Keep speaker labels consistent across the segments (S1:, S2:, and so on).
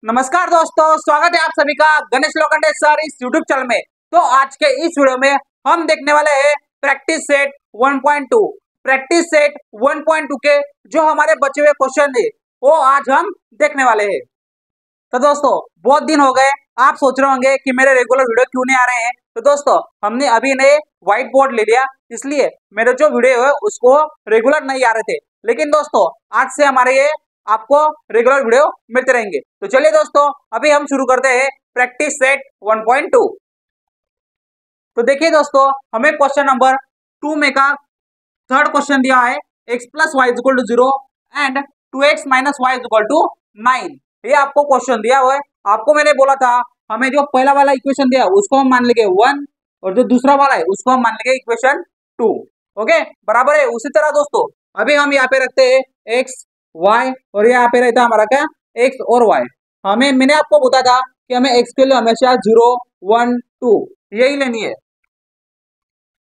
S1: नमस्कार दोस्तों, स्वागत है आप सभी का गणेश लोखंडे सर इस यूट्यूब चैनल में। तो आज के इस वीडियो में हम देखने वाले हैं प्रैक्टिस सेट 1.2। प्रैक्टिस सेट 1.2 के जो हमारे बचे हुए क्वेश्चन है वो आज हम देखने वाले हैं। तो दोस्तों बहुत दिन हो गए, आप सोच रहे होंगे कि मेरे रेगुलर वीडियो क्यों नहीं आ रहे हैं। तो दोस्तों हमने अभी नए व्हाइट बोर्ड ले लिया, इसलिए मेरे जो वीडियो है उसको रेगुलर नहीं आ रहे थे। लेकिन दोस्तों आज से हमारे ये आपको रेगुलर वीडियो मिलते रहेंगे। तो चलिए दोस्तों अभी हम शुरू करते हैं प्रैक्टिस सेट 1.2। तो देखिए दोस्तों हमें क्वेश्चन नंबर 2 में का थर्ड क्वेश्चन दिया है x plus y is equal to 0 and 2x minus y is equal to 9। ये आपको क्वेश्चन दिया हुआ है। आपको मैंने बोला था हमें जो पहला वाला इक्वेशन दिया उसको हम मान लेंगे 1 और जो दूसरा वाला है उसको हम मान लेंगे इक्वेशन 2। ओके बराबर है। उसी तरह दोस्तों अभी हम यहाँ पे रखते हैं x y और यहाँ पे रहता है हमारा क्या x और y। मैंने आपको बताया था कि हमें x के लिए हमेशा 0 1 2 यही लेनी है।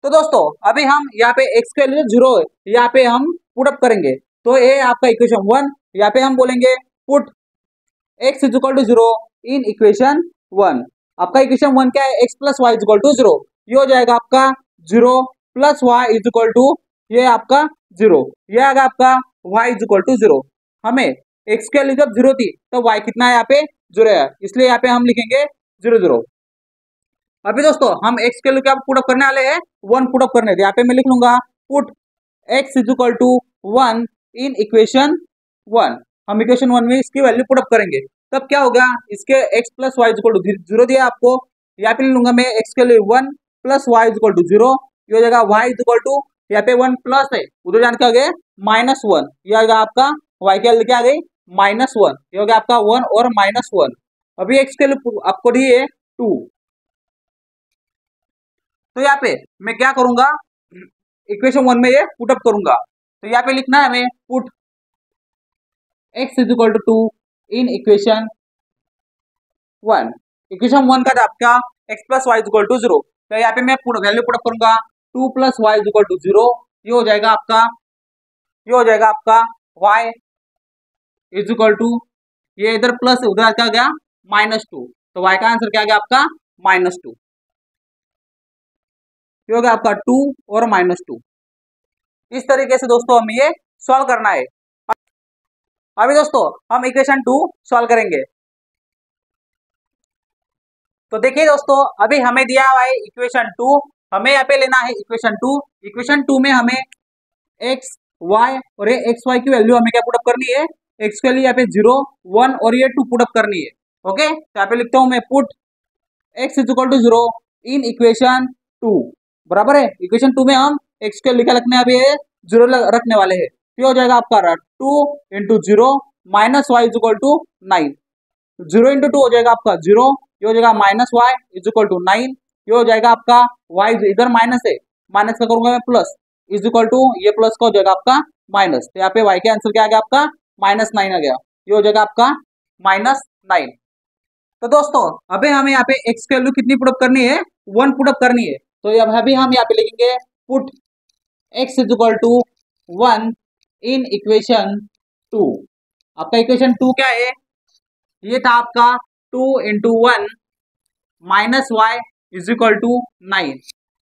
S1: तो दोस्तों अभी हम यहाँ पे x के लिए 0 है, यहाँ पे हम पुट अप करेंगे। तो ये आपका इक्वेशन 1, यहाँ पे हम बोलेंगे put x is equal to 0 in equation 1। आपका इक्वेशन 1 क्या है, x plus y is equal to 0। ये हो जाएगा आपका 0 plus y is equal to ये आपका 0, ये आएगा आपका y इज इक्वल टू 0। हमें x के लिए जब 0 थी तो y कितना है यहाँ पे 0 है, इसलिए यहाँ पे हम लिखेंगे 0 0। अभी दोस्तों हम x के लिए क्या पुट अप करने वाले हैं 1 पुट अप करने थे। यहाँ पे मैं लिख लूंगा put x is equal to 1 in equation 1। हम इक्वेशन 1 में इसकी वैल्यू पुट अप करेंगे तब क्या होगा, इसके x plus y is equal to 0 दिया आपको, यहाँ पे ले लूंगा मैं x के लिए 1 plus y is equal to 0। ये हो जाएगा y इज इक्वल टू यहाँ पे 1 प्लस है उधर जान के आ गए -1, ये आएगा आपका y के लिए क्या आ गई -1, ये हो गया आपका 1 और -1। अभी x के लिए आपको दी है 2। तो यहाँ पे मैं क्या करूंगा इक्वेशन 1 में ये पुट अप करूंगा। तो यहाँ पे लिखना है हमें put x is equal to 2 in equation 1। Equation 1 का था आपका x plus y is equal to 0। तो यहाँ पे मैं वैल्यू पुट अप करूंगा 2 plus y is equal to 0। ये हो जाएगा आपका y इज इक्वल टू ये इधर प्लस है उधर क्या गया -2, तो y का आंसर क्या आ गया आपका -2। ये हो गया आपका 2 और -2। इस तरीके से दोस्तों हमें ये सॉल्व करना है। अभी दोस्तों हम इक्वेशन 2 सॉल्व करेंगे। तो देखिए दोस्तों अभी हमें दिया हुआ है इक्वेशन 2, हमें यहाँ पे लेना है इक्वेशन 2। इक्वेशन 2 में हमें x y और ये x y की वैल्यू हमें क्या पुट अप करनी है, x के लिए यहाँ पे 0 1 और ये 2 पुट अप करनी है। ओके तो यहाँ पे लिखता हूँ मैं put x is equal to 0 in equation 2। बराबर है, इक्वेशन 2 में हम x के लिए क्या रखने अभी 0 रखने वाले हैं। ये हो जाएगा आपका 2 into 0 minus y is equal to 9। 0 into 2 हो जाएगा आपका 0, ये हो जाएगा minus y is equal to 9। ये हो जाएगा आपका y इधर माइनस है, माइनस का करूंगा मैं प्लस इज इक्वल टू ये प्लस का हो जाएगा आपका माइनस। तो यहाँ पे y के आंसर क्या आ गया आपका -9 आ गया। ये हो जाएगा आपका -9। तो दोस्तों अभी हमें यहाँ पे x की वैल्यू कितनी पुट अप करनी है 1 पुट अप करनी है। तो अभी हम यहाँ पे लिखेंगे put x is equal to 1 in equation 2। आपका इक्वेशन 2 क्या है, ये था आपका 2 into 1 minus y is equal to 9।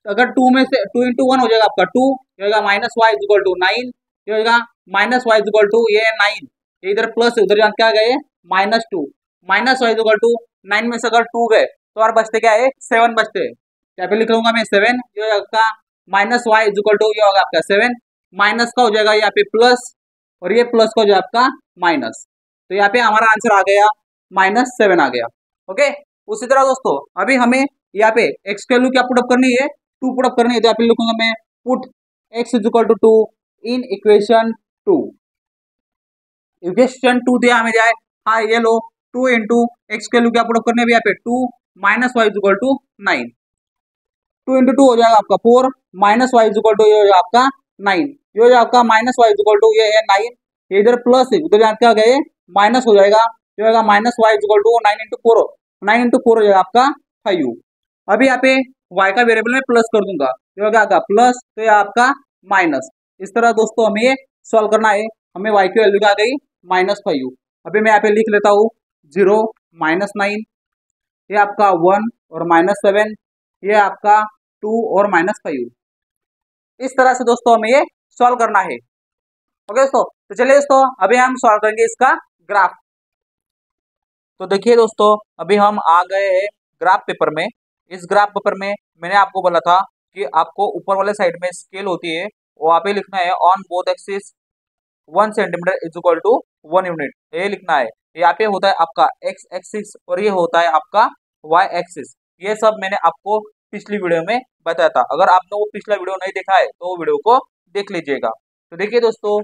S1: अगर 2 में से 2 इंटू 1 हो जाएगा आपका 2, ये होगा minus y is equal to 9। ये होगा minus y is equal to ये 9, इधर प्लस है उधर जान क्या गए -2, minus y is equal to 9 में से अगर 2 गए तो और बचते क्या है 7 बचते हैं। यहाँ पे लिख लूंगा मैं 7। ये आपका minus y is equal to ये होगा आपका 7, माइनस का हो जाएगा यहाँ पे प्लस और ये प्लस का हो जाएगा आपका माइनस। तो यहाँ पे हमारा आंसर आ गया -7 आ गया। ओके उसी तरह दोस्तों अभी हमें यहाँ पे x की वैल्यू क्या पुट अप करनी है 2 पुट अप करनी है। तो यहाँ पे लिखूंगा मैं put x is equal to 2 in equation 2। Equation 2 दिया हमें जाए, हाँ ये लो 2 इंटू एक्स की वैल्यू क्या पुट अप करनी है यहाँ पे 2 minus y is equal to 9। 2 into 2 हो जाएगा आपका 4 minus y is equal to ये हो जाएगा आपका 9। ये हो जाएगा आपका minus y is equal to ये है 9, ये इधर प्लस है उधर जान क्या गए माइनस हो जाएगा। ये होगा minus y is equal to 9 into 4, 9 into 4 हो जाएगा आपका 5। अभी यहाँ पे y का वेरिएबल में प्लस कर दूंगा, ये होगा आपका प्लस तो ये आपका माइनस। इस तरह दोस्तों हमें ये सॉल्व करना है। हमें y की वैल्यू क्या आ गई -5। अभी मैं यहाँ पे लिख लेता हूँ 0 -9, ये आपका 1 और -7, ये आपका 2 और -5। इस तरह से दोस्तों हमें ये सॉल्व करना है। ओके दोस्तों, तो चलिए दोस्तों अभी हम सॉल्व करेंगे इसका ग्राफ। तो देखिए दोस्तों, अभी हम आ गए हैं ग्राफ पेपर में। इस ग्राफ पेपर में मैंने आपको बोला था कि आपको ऊपर वाले साइड में स्केल होती है, वहाँ पे लिखना है on both axis 1 centimetre is equal to 1 unit, ये लिखना है। यहाँ पे होता है आपका एक्स एक्सिस और ये होता है आपका वाई एक्सिस। ये सब मैंने आपको पिछली वीडियो में बताया था। अगर आपने वो पिछला वीडियो नहीं देखा है तो वो वीडियो को देख लीजिएगा। तो देखिए दोस्तों,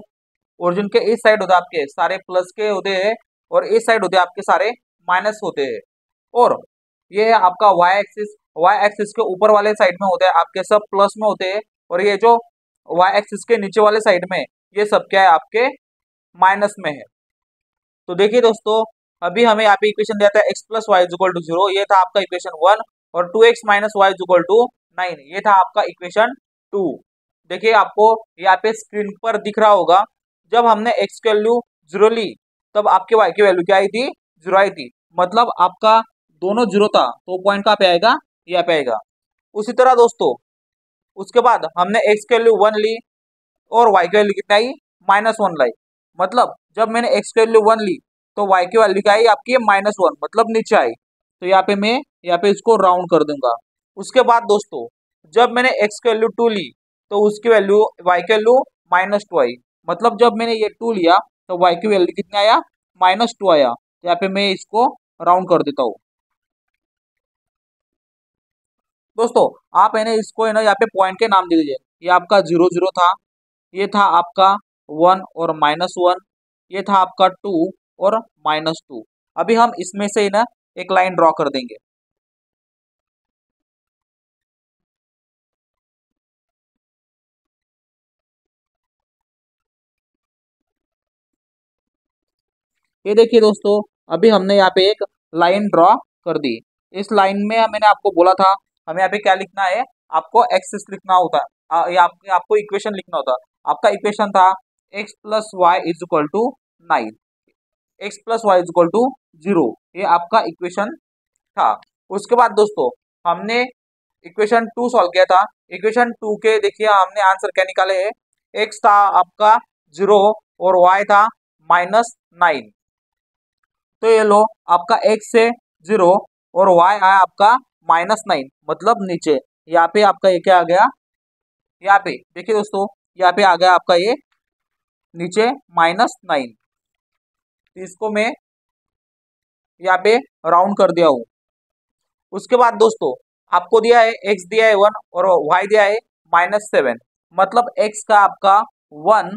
S1: ओरिजिन के इस साइड होते हैं आपके सारे प्लस के होते हैं और इस साइड होते हैं आपके सारे माइनस होते हैं। और ये है आपका वाई एक्सिस के ऊपर वाले साइड में होते हैं आपके सब प्लस में होते हैं, और ये जो वाई एक्सिस के नीचे वाले साइड में ये सब क्या है आपके माइनस में है। तो देखिए दोस्तों, अभी हमें यहाँ पे इक्वेशन दिया था x plus y equal to 0, ये था आपका इक्वेशन 1, और 2x minus Y equal to 9, ये था आपका इक्वेशन 2। देखिए आपको यहाँ पे स्क्रीन पर दिख रहा होगा, जब हमने x की वैल्यू 0 ली तब आपके y की वैल्यू क्या आई थी, 0 आई थी। मतलब आपका दोनों 0 था तो पॉइंट कहाँ पे आएगा, यहाँ पे आएगा। उसी तरह दोस्तों उसके बाद हमने x की वैल्यू 1 ली और y की वैल्यू कितना आई, -1 लाई। मतलब जब मैंने x की वैल्यू 1 ली तो y की वैल्यू क्या आई आपकी, -1, मतलब नीचे आई। तो यहाँ पे मैं यहाँ पे इसको राउंड कर दूंगा। उसके बाद दोस्तों जब मैंने x की वैल्यू 2 ली तो उसकी वैल्यू y की वैल्यू -2 आई। मतलब जब मैंने ये 2 लिया तो y की वैल्यू कितना आया, -2 आया। तो यहाँ पे मैं इसको राउंड कर देता हूँ। दोस्तों आप है ना इसको है ना यहाँ पे पॉइंट के नाम दे दीजिए। ये आपका 0 0 था, ये था आपका 1 और -1, ये था आपका 2 और -2। अभी हम इसमें से ना एक लाइन ड्रॉ कर देंगे। ये देखिए दोस्तों, अभी हमने यहाँ पे एक लाइन ड्रॉ कर दी। इस लाइन में मैंने आपको बोला था हमें यहाँ पे क्या लिखना है, आपको एक्सिस लिखना होता है, या आपको इक्वेशन लिखना होता है। आपका इक्वेशन था x plus y is equal to 9, x plus y is equal to 0, ये आपका इक्वेशन था। उसके बाद दोस्तों हमने इक्वेशन 2 सॉल्व किया था। इक्वेशन 2 के देखिए हमने आंसर क्या निकाले हैं, x था आपका 0 और y था -9। तो ये लो आपका x से 0 और y आया आपका -9, मतलब नीचे। यहाँ पे आपका ये क्या आ गया, यहाँ पे देखिए दोस्तों, यहाँ पे आ गया आपका ये नीचे -9। इसको मैं यहाँ पे राउंड कर दिया हूँ। उसके बाद दोस्तों आपको दिया है x दिया है 1 और y दिया है -7, मतलब x का आपका 1,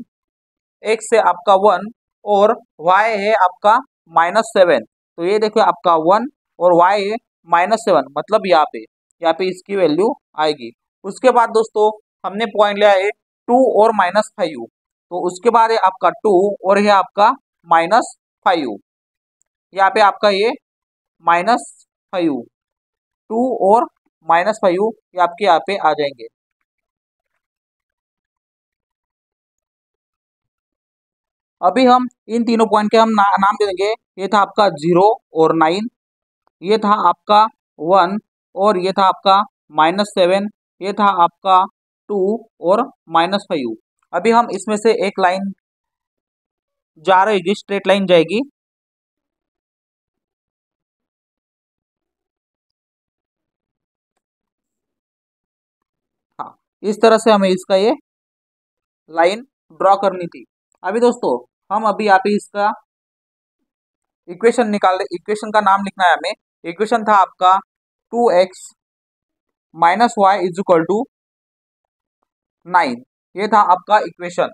S1: x से आपका 1 और y है आपका -7। तो ये देखो आपका 1 और y है -7, मतलब यहाँ पे इसकी वैल्यू आएगी। उसके बाद दोस्तों हमने पॉइंट लिया है 2 और -5, तो उसके बाद है आपका 2 और है आपका -5। यहाँ पे आपका ये -5, 2 और -5 ये आपके यहाँ पे आ जाएंगे। अभी हम इन तीनों पॉइंट के हम नाम दे देंगे। ये था आपका 0 और 9, ये था आपका 1 और ये था आपका -7, ये था आपका 2 और -5। अभी हम इसमें से एक लाइन जा रहेगी, स्ट्रेट लाइन जाएगी। हाँ, इस तरह से हमें इसका ये लाइन ड्रॉ करनी थी। अभी दोस्तों हम अभी यहाँ पे इसका इक्वेशन निकाल रहे, इक्वेशन का नाम लिखना है हमें। इक्वेशन था आपका 2x minus y is equal to 9, ये था आपका इक्वेशन,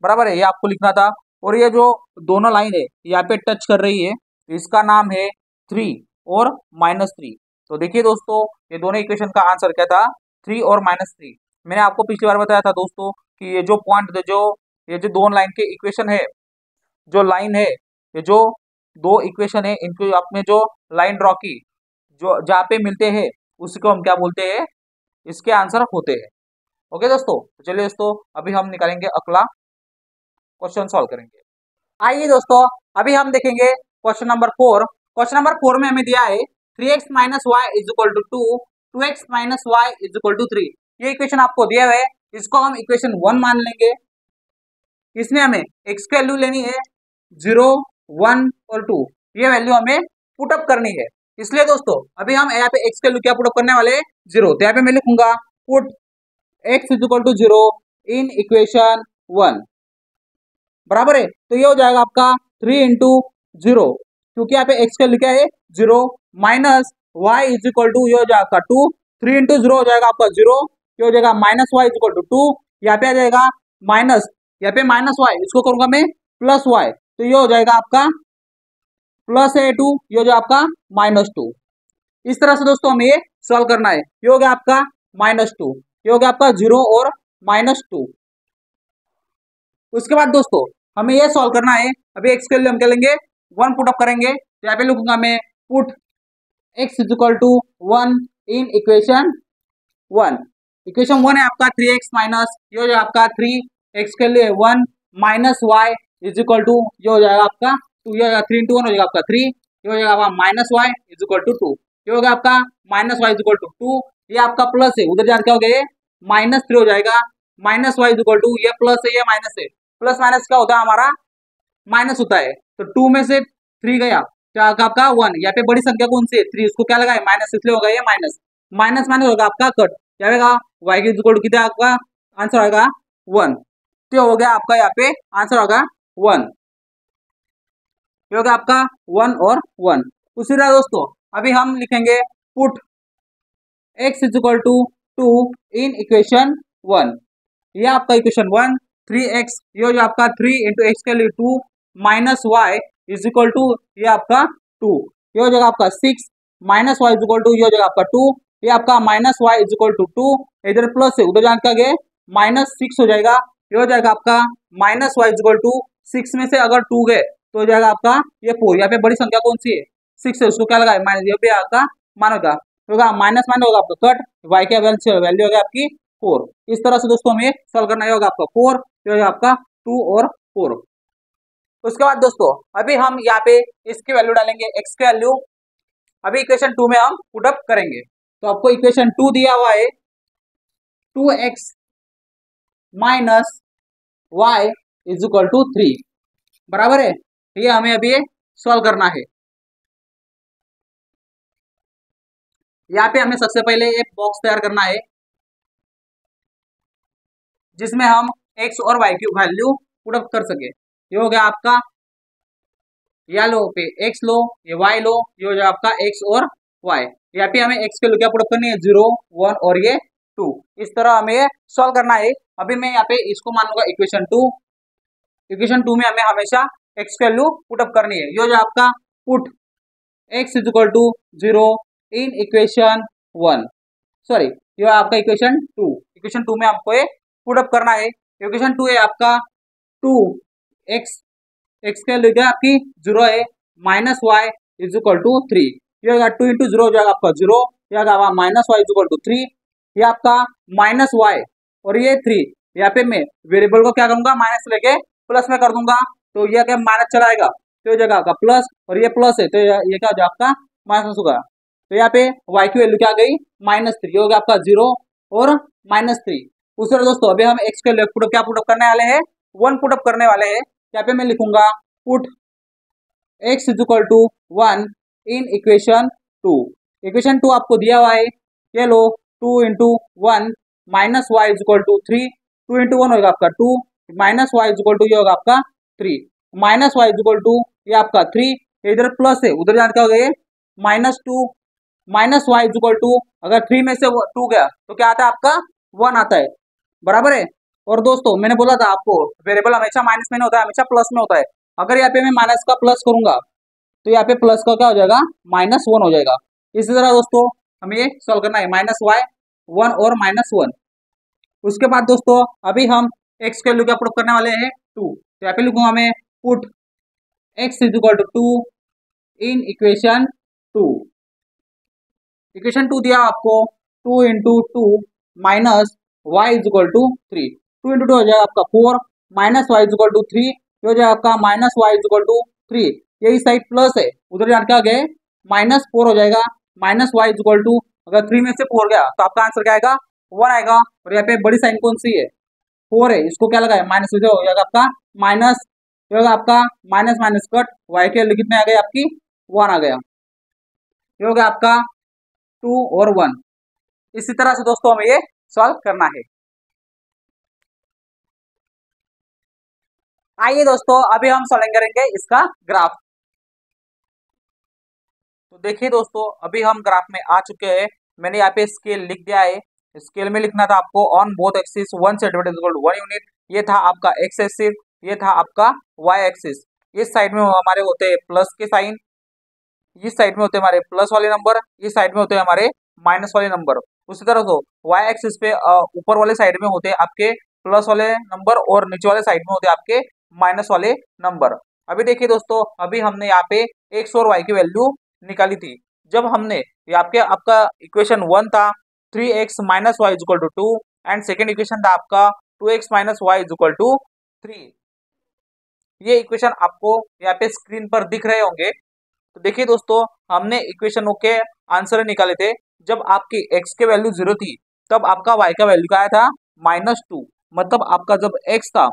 S1: बराबर है, ये आपको लिखना था। और ये जो दोनों लाइन है यहाँ पे टच कर रही है, इसका नाम है 3 और -3। तो देखिए दोस्तों ये दोनों इक्वेशन का आंसर क्या था, 3 और -3। मैंने आपको पिछली बार बताया था दोस्तों कि ये जो पॉइंट जो ये जो दोनों लाइन के इक्वेशन है, जो लाइन है, ये जो दो इक्वेशन है, इनको आपने जो लाइन ड्रॉ की, जो जहाँ पे मिलते हैं उसी को हम क्या बोलते हैं, इसके आंसर होते हैं। ओके दोस्तों, तो चलिए दोस्तों अभी हम निकालेंगे अगला क्वेश्चन सॉल्व करेंगे। आइए दोस्तों अभी हम देखेंगे क्वेश्चन नंबर 4। क्वेश्चन नंबर 4 में हमें दिया है 3x minus y is equal to 2x minus y is equal to 3। ये इक्वेशन आपको दिया हुआ है, इसको हम इक्वेशन 1 मान लेंगे। इसमें हमें x की वैल्यू लेनी है 0, 1 और 2। ये वैल्यू हमें पुटअप करनी है। इसलिए दोस्तों अभी हम यहाँ पे x की वैल्यू क्या पुटअप करने वाले हैं 0। तो यहाँ पे मैं लिखूंगा put x is equal to 0 in equation 1 बराबर है। तो ये हो जाएगा आपका 3 इंटू 0, क्योंकि यहाँ पे x का लिखा है 0 minus y is equal to ये हो जाएगा आपका 2। 3 इंटू 0 हो जाएगा आपका 0, ये हो जाएगा minus y is equal to 2। यहाँ पे आ जाएगा माइनस, यहाँ पे माइनस y, इसको करूंगा मैं प्लस y, तो ये हो जाएगा आपका प्लस है 2, ये हो जाएगा आपका माइनस 2। इस तरह से दोस्तों हमें ये सॉल्व करना है। ये हो गया आपका माइनस 2, ये हो गया आपका 0 और माइनस 2। उसके बाद दोस्तों हमें ये सॉल्व करना है। अभी x के लिए हम क्या लेंगे 1 पुट अप करेंगे। यहाँ पे लिखूंगा मैं put x is equal to 1 in equation 1। Equation 1 है आपका 3x माइनस ये हो जाएगा आपका 3x के लिए 1 minus y is equal to ये हो जाएगा आपका 2। ये हो जाएगा 3 इंटू 1 हो जाएगा आपका 3, ये हो जाएगा आपका minus y is equal to 2। ये हो गया आपका minus y is equal to 2। ये आपका प्लस है, उधर जाकर क्या हो गया माइनस 3 हो जाएगा। Minus y is equal to ये प्लस है ये माइनस है, प्लस माइनस क्या होता है हमारा माइनस होता है। तो 2 में से 3 गया, क्या आपका 1। यहाँ पे बड़ी संख्या कौन सी है 3, उसको क्या लगा है माइनस, इसलिए होगा ये माइनस। माइनस माइनस होगा आपका कट, क्या होगा y की इक्वल टू कितना आपका आंसर आएगा 1। तो हो गया आपका यहाँ पे आंसर होगा 1। ये होगा आपका 1 और 1। उसी तरह दोस्तों अभी हम लिखेंगे put x is equal to 2 in equation 1। ये आपका इक्वेशन 1 3x, ये हो आपका 3 इंटू एक्स के लिए 2 minus y is equal to ये आपका 2। ये हो जाएगा आपका 6 minus y is equal to ये हो जाएगा आपका 2। ये आपका minus y is equal to 2, इधर प्लस है उधर जान का गए माइनस 6 हो जाएगा। ये हो जाएगा आपका minus y is equal to 6 में से अगर 2 गए तो हो जाएगा आपका ये 4। यहाँ पे बड़ी संख्या कौन सी है 6 है, उसको क्या लगा माइनस, ये भी आपका मानोगा होगा माइनस माइनस होगा आपका कट, y की वैल्यू होगा आपकी 4। इस तरह से दोस्तों हमें सॉल्व करना होगा आपका 4, ये होगा आपका 2 और 4। उसके बाद दोस्तों अभी हम यहाँ पे इसकी वैल्यू डालेंगे x की वैल्यू। अभी इक्वेशन 2 में हम पुट अप करेंगे। तो आपको इक्वेशन 2 दिया हुआ है 2x minus y is equal to 3 बराबर है। ये हमें अभी सॉल्व करना है। यहाँ पे हमें सबसे पहले एक बॉक्स तैयार करना है जिसमें हम x और y की वैल्यू पुट अप कर सके। ये हो गया आपका, या लो पे x लो, ये y लो, ये हो जाएगा आपका x और y। यहाँ पे हमें x के लिए क्या पुट अप करनी है 0, 1 और ये 2। इस तरह हमें सॉल्व करना है। अभी मैं यहाँ पे इसको मान लूंगा इक्वेशन 2। इक्वेशन 2 में हमें हमेशा x की वैल्यू पुट अप करनी है। ये हो जाएगा आपका put x is equal to 0 in equation 1, sorry ये आपका इक्वेशन 2। इक्वेशन 2 में आपको ये पुट अप करना है। इक्वेशन 2 है आपका 2x, x के लिए आपकी 0 है minus y is equal to 3। ये होगा 2 इंटू 0 हो जाएगा आपका 0, ये होगा minus y is equal to 3। ये आपका माइनस y और ये 3, यहाँ पे मैं वेरिएबल को क्या करूंगा माइनस लेके प्लस में कर दूंगा, तो ये क्या माइनस चलाएगा तो ये जगह आपका प्लस, और ये प्लस है तो ये क्या हो जाएगा आपका माइनस होगा। तो यहाँ पे y की वैल्यू क्या गई -3, ये हो गया आपका 0 और -3। उस तरह दोस्तों अभी हम x के लिए क्या पुटअप करने वाले हैं 1 पुटअप करने वाले हैं। यहाँ पे मैं लिखूंगा put x is equal to 1 in equation 2। Equation 2 आपको दिया हुआ है, ये लो 2 into 1 minus y is equal to 3। 2 into 1 होगा आपका 2, minus y is equal to ये होगा आपका 3, minus y is equal to ये आपका 3, इधर प्लस है उधर जान क्या हो गया -2 minus y is equal to, अगर 3 में से 2 गया तो क्या आता है आपका 1 आता है बराबर है। और दोस्तों मैंने बोला था आपको वेरिएबल हमेशा माइनस में नहीं होता है, हमेशा प्लस में होता है। अगर यहाँ पे मैं माइनस का प्लस करूंगा तो यहाँ पे प्लस का क्या हो जाएगा -1 हो जाएगा। इसी तरह दोस्तों हमें ये सॉल्व करना है -y 1 और -1। उसके बाद दोस्तों अभी हम x के वैल्यू क्या पुट करने वाले हैं 2। तो यहाँ पे लिखूंगा मैं put x is equal to 2 in equation 2। Equation 2 दिया आपको 2 into 2 minus y is equal to 3। 2 into 2 हो जाएगा आपका 4 minus y is equal to 3, ये हो जाएगा आपका minus y is equal to 3। ये इस साइड प्लस है, उधर जाकर आ गए -4 हो जाएगा। Minus y is equal to, अगर 3 में से 4 गया तो आपका आंसर क्या आएगा, 1 आएगा। और यहाँ पे बड़ी साइन कौन सी है, 4 है, इसको क्या लगाए माइनस, हो जाएगा आपका माइनस, ये होगा आपका माइनस माइनस कट, वाई के वैल्यू कितने आ गए आपकी, 1 आ गया। ये हो गया आपका 2 और 1। इसी तरह से दोस्तों हमें ये सॉल्व करना है। आइए दोस्तों अभी हम सॉल्व करेंगे इसका ग्राफ। तो देखिए दोस्तों अभी हम ग्राफ में आ चुके हैं। मैंने यहाँ पे स्केल लिख दिया है। स्केल में लिखना था आपको on both axis 1 centimetre equal to 1 unit. ये था आपका एक्स एक्सिस, ये था आपका वाई एक्सिस। इस साइड में हमारे होते हैं प्लस के साइन, इस साइड में होते हैं हमारे प्लस वाले नंबर, इस साइड में होते हैं हमारे माइनस वाले नंबर। उसी तरह तो वाई एक्सिस पे ऊपर वाले साइड में होते हैं आपके प्लस वाले नंबर और नीचे वाले साइड में होते हैं आपके माइनस वाले नंबर। अभी देखिए दोस्तों अभी हमने यहाँ पे एक्स और वाई की वैल्यू निकाली थी। जब हमने यहाँ पे आपका इक्वेशन 1 था 3x minus y is equal to 2 and second equation था आपका 2x minus y is equal to 3। ये इक्वेशन आपको यहाँ पे स्क्रीन पर दिख रहे होंगे। तो देखिए दोस्तों हमने इक्वेशनों के आंसर निकाले थे। जब आपकी x के वैल्यू 0 थी तब आपका y का वैल्यू क्या आया था, -2। मतलब आपका जब x था,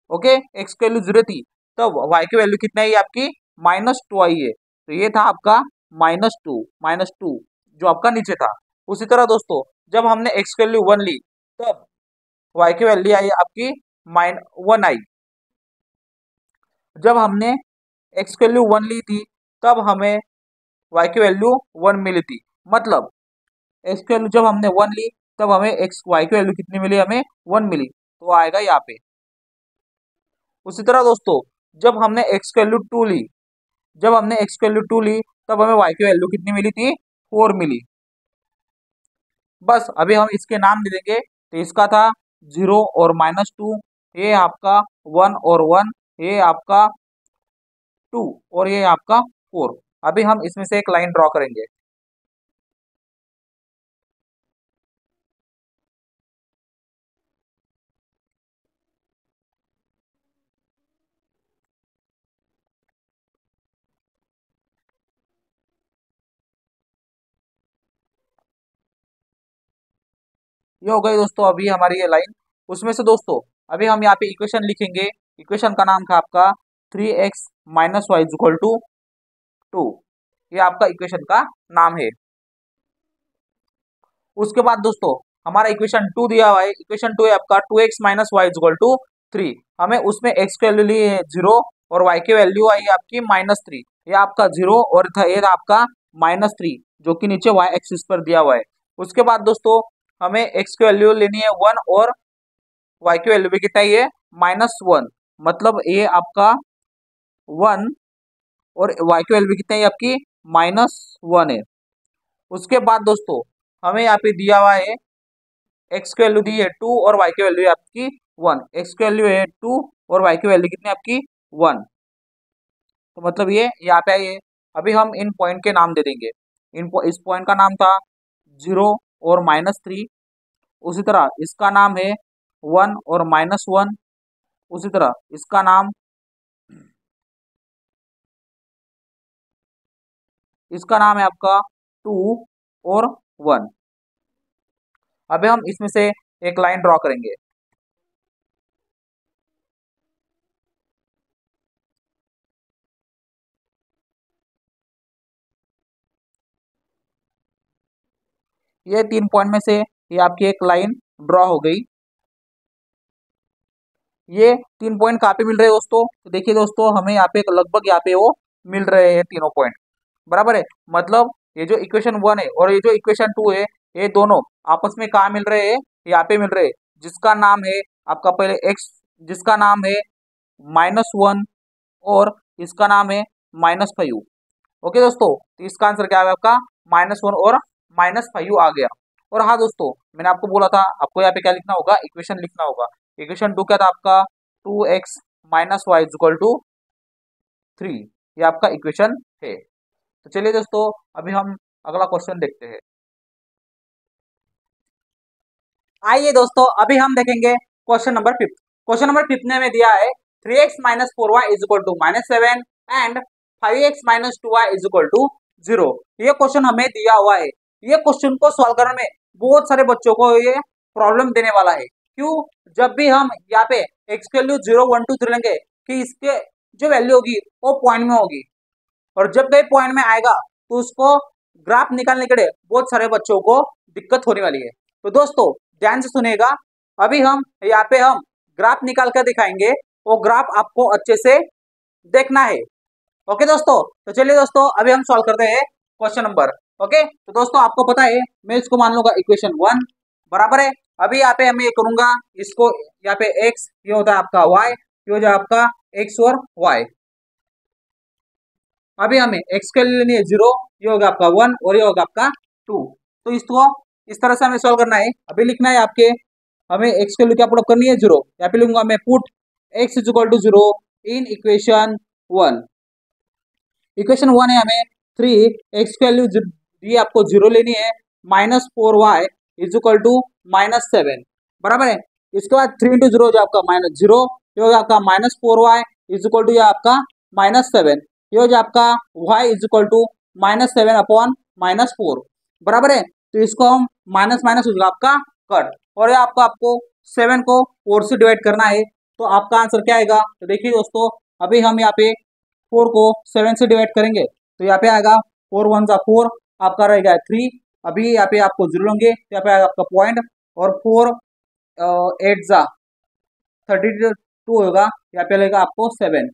S1: ओके, x की वैल्यू 0 थी तब y की वैल्यू कितना है आपकी, -2 आई है। तो ये था आपका -2 जो आपका नीचे था। उसी तरह दोस्तों जब हमने x की वैल्यू 1 ली तब y की वैल्यू आई आपकी -1 आई। जब हमने x की वैल्यू 1 ली थी तब हमें y की वैल्यू 1 मिली थी। मतलब x की वैल्यू जब हमने 1 ली तब हमें y की वैल्यू कितनी मिली, हमें 1 मिली, तो आएगा यहाँ पे। उसी तरह दोस्तों जब हमने x की वैल्यू 2 ली, जब हमने x की वैल्यू 2 ली तब हमें y की वैल्यू कितनी मिली थी, 4 मिली। बस अभी हम इसके नाम दे देंगे। तो इसका था 0 और -2, ये आपका 1 और 1, ये आपका 2 और ये आपका 4। अभी हम इसमें से एक लाइन ड्रॉ करेंगे। ये हो गई दोस्तों अभी हमारी ये लाइन। उसमें से दोस्तों अभी हम यहाँ पे इक्वेशन लिखेंगे। इक्वेशन का नाम था आपका 3x minus y is equal to 2। ये आपका इक्वेशन का नाम है। उसके बाद दोस्तों हमारा इक्वेशन 2 दिया हुआ है। इक्वेशन 2 है आपका 2x minus y is equal to 3। हमें उसमें x की वैल्यू ली है 0 और y की वैल्यू आई है आपकी -3। ये आपका 0 और था ये था आपका -3 जो कि नीचे y एक्सिस पर दिया हुआ है। उसके बाद दोस्तों हमें x की वैल्यू लेनी है 1 और y की वैल्यू भी कितना ही है, -1। मतलब ये आपका 1 और y की वैल्यू भी कितना है आपकी, -1 है। उसके बाद दोस्तों हमें यहाँ पे दिया हुआ है x की वैल्यू दी है 2 और y की वैल्यू है आपकी 1। x की वैल्यू है 2 और y की वैल्यू कितनी है आपकी 1। तो मतलब ये यहाँ पे है। अभी हम इन पॉइंट के नाम दे देंगे। इस पॉइंट का नाम था 0 और -3। उसी तरह इसका नाम है 1 और -1। उसी तरह इसका नाम है आपका 2 और 1। अभी हम इसमें से एक लाइन ड्रॉ करेंगे। ये 3 पॉइंट में से ये आपकी एक लाइन ड्रॉ हो गई। ये 3 पॉइंट कहाँ पे मिल रहे हैं दोस्तों, तो देखिए दोस्तों हमें यहाँ पे लगभग यहाँ पे वो मिल रहे हैं तीनों पॉइंट, बराबर है। मतलब ये जो इक्वेशन 1 है और ये जो इक्वेशन 2 है ये दोनों आपस में कहाँ मिल रहे हैं, यहाँ पे मिल रहे हैं। जिसका नाम है आपका पहले x, जिसका नाम है -1 और इसका नाम है -5। ओके दोस्तों, तो इसका आंसर क्या है आपका -1 और -5 आ गया। और हाँ दोस्तों मैंने आपको बोला था आपको यहाँ पे क्या लिखना होगा, इक्वेशन लिखना होगा। इक्वेशन 2 क्या था आपका 2x minus y is equal to 3। ये आपका इक्वेशन है। तो चलिए दोस्तों अभी हम अगला क्वेश्चन देखते हैं। आइए दोस्तों अभी हम देखेंगे क्वेश्चन नंबर 5। क्वेश्चन नंबर 5 में दिया है 3x minus 4y is equal to -7 and 5x minus 2y is equal to 0। ये क्वेश्चन हमें दिया हुआ है। ये क्वेश्चन को सॉल्व करने में बहुत सारे बच्चों को ये प्रॉब्लम देने वाला है। क्यों? जब भी हम यहाँ पे x की वैल्यू 0 1 2 3 लेंगे कि इसके जो वैल्यू होगी वो पॉइंट में होगी, और जब भी पॉइंट में आएगा तो उसको ग्राफ निकालने के लिए बहुत सारे बच्चों को दिक्कत होने वाली है। तो दोस्तों ध्यान से सुनिएगा, अभी हम यहाँ पे हम ग्राफ निकाल कर दिखाएंगे, वो ग्राफ आपको अच्छे से देखना है। ओके दोस्तों, तो चलिए दोस्तों अभी हम सॉल्व करते हैं क्वेश्चन नंबर। ओके, तो दोस्तों आपको पता है मैं इसको मान लूंगा इक्वेशन 1 बराबर है। अभी यहाँ पे मैं ये करूंगा, इसको यहाँ पे x, ये होता है आपका y, ये हो जाए आपका x और y। अभी हमें x के लिए लेनी है 0, ये होगा आपका 1 और ये होगा आपका 2। तो इसको इस तरह से हमें सॉल्व करना है। अभी लिखना है आपके, हमें x के लिए क्या पुट अप करनी है 0। यहाँ पे लूंगा मैं put x is equal to 0 in equation 1। Equation 1 है हमें 3x की वैल्यू दी आपको 0 लेनी है, minus 4y is equal to minus 7 बराबर है। इसके बाद 3 इंटू 0 हो जाए आपका माइनस 0, ये हो जाए आपका minus 4y is equal to आपका माइनस 7, ये हो जाए आपका y is equal to minus 7 upon minus 4 बराबर है। तो इसको हम माइनस माइनस हो जाएगा आपका कट, और ये आपको 7 को 4 से डिवाइड करना है। तो आपका आंसर क्या आएगा? तो देखिए दोस्तों, अभी हम यहाँ पे 4 को 7 से डिवाइड करेंगे तो यहाँ पे आएगा 4 1 जा 4, आपका रहेगा 3। अभी यहाँ पे आपको 0 लेंगे तो यहाँ पे आएगा आपका पॉइंट, और 4 8 जा 32 होगा, यहाँ पे लगेगा आपको 7,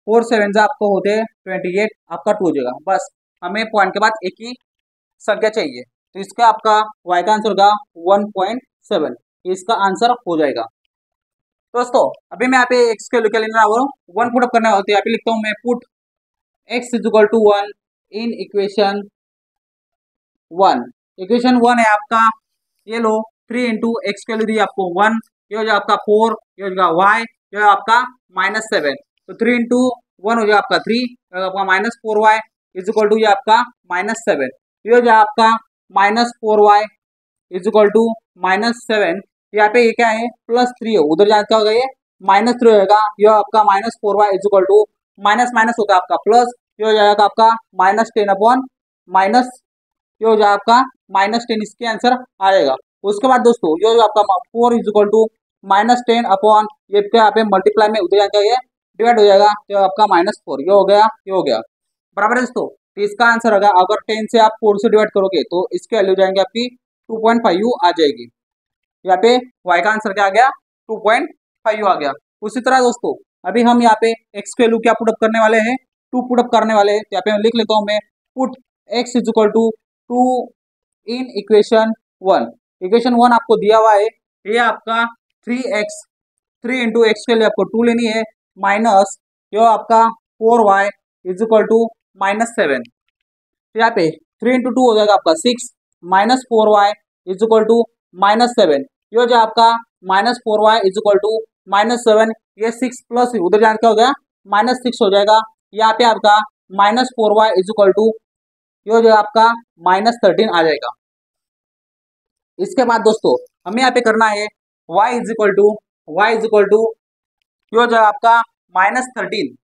S1: 4 7 जा आपको होते हैं 28, आपका 2 हो जाएगा। बस हमें पॉइंट के बाद एक ही संख्या चाहिए, तो इसका आपका y का आंसर होगा 1.7, इसका आंसर हो जाएगा। दोस्तों अभी मैं यहाँ पे x के लिए लेना हूँ 1 पुट अप करना होता है। यहाँ पे लिखता हूँ मैं put x is equal to 1 in equation 1। Equation 1 है आपका, ये लो 3 इंटू एक्स के लिए आपको 1, ये हो जाए आपका 4, ये हो जाएगा y, ये हो आपका माइनस 7। तो 3 इंटू 1 हो जाए आपका 3, आपका minus 4y is equal to ये आपका माइनस 7, ये हो जाए आपका minus 4y is equal to minus 7। यहाँ पे ये क्या है प्लस 3 है, उधर जाकर क्या होगा ये माइनस 3 होगा, ये आपका minus 4y is equal to minus minus होगा आपका प्लस, ये हो जाएगा आपका माइनस 10 अपॉन माइनस, ये हो जाएगा आपका माइनस 10, इसके आंसर आ जाएगा। उसके बाद दोस्तों ये हो आपका 4 is equal to minus 10 upon ये यहाँ पे मल्टीप्लाई में उधर जाकर ये डिवाइड हो जाएगा, तो आपका माइनस 4, ये हो गया, ये हो गया बराबर है दोस्तों। तो इसका आंसर होगा, अगर 10 से आप 4 से डिवाइड करोगे तो इसके वैल्यू जाएंगे आपकी 2.5 आ जाएगी। यहाँ पे y का आंसर क्या आ गया 2.5 आ गया। उसी तरह दोस्तों अभी हम यहाँ पे x के वैल्यू क्या पुट अप करने वाले हैं 2 पुट अप करने वाले हैं। यहाँ पे मैं लिख लेता हूँ मैं put x is equal to 2 in equation 1। Equation 1 आपको दिया हुआ है, ये आपका 3x, 3 इंटू एक्स के लिए आपको 2 लेनी है, माइनस ये आपका 4y is equal to minus 7। यहाँ पे 3 इंटू 2 हो जाएगा आपका 6, minus 4y is equal to minus 7, ये हो जाए आपका minus 4y is equal to minus 7, ये 6 प्लस उधर जाने क्या हो गया माइनस 6 हो जाएगा। यहाँ पे आपका minus 4y is equal to ये हो जाएगा आपका माइनस 13 आ जाएगा। इसके बाद दोस्तों हमें यहाँ पे करना है y इज इक्वल टू ये हो जाएगा आपका माइनस 13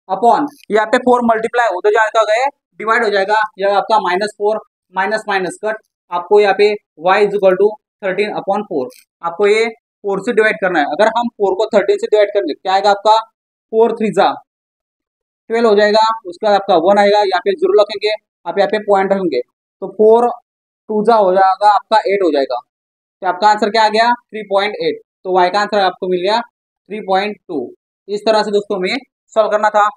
S1: अपॉन यहाँ पे 4 मल्टीप्लाई उधर जाने का गए डिवाइड हो जाएगा, यह आपका माइनस 4 माइनस माइनस कट, आपको यहाँ पे y is equal to 13 upon 4, आपको ये 4 से डिवाइड करना है। अगर हम 4 को 13 से डिवाइड करेंगे क्या आएगा आपका 4 3 जा 12 हो जाएगा। उसके बाद आपका 1 आएगा, यहाँ पे 0 रखेंगे, आप यहाँ पे पॉइंट रखेंगे, तो 4 2 जा हो जाएगा आपका 8 हो जाएगा। तो आपका आंसर क्या आ गया 3.8। तो y का आंसर आपको मिल गया 3.2। इस तरह से दोस्तों में सॉल्व करना था।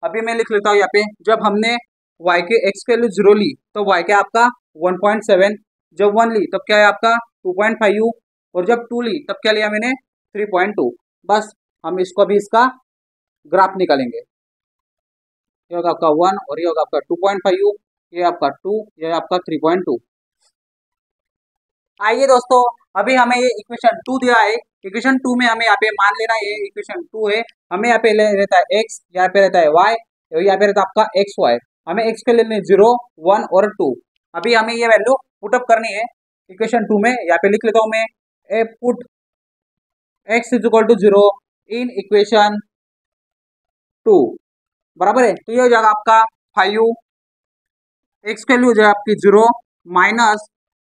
S1: अभी मैं लिख लेता हूँ यहाँ पे, जब हमने y के x के लिए 0 ली तो y क्या आपका 1.7, जब 1 ली तब क्या है आपका 2.5, और जब 2 ली तब क्या लिया मैंने 3.2। बस हम इसको भी इसका ग्राफ निकालेंगे, ये होगा आपका 1 और ये होगा आपका 2.5, ये आपका 2, ये आपका 3.2। आइए दोस्तों अभी हमें ये इक्वेशन 2 दिया है, इक्वेशन 2 में हमें यहाँ पे मान लेना है ये इक्वेशन 2 है, हमें यहाँ पे रहता है x, यहाँ पे रहता है y, यहाँ पे रहता है आपका एक्स वाई, हमें x के लिए 0 1 और 2। अभी हमें ये वैल्यू पुटअप करनी है इक्वेशन 2 में। यहाँ पे लिख लेता हूँ मैं ए put x is equal to 0 in equation 2 बराबर है। तो ये हो जाएगा आपका 5, एक्स की वैल्यू हो जाएगा आपकी 0 minus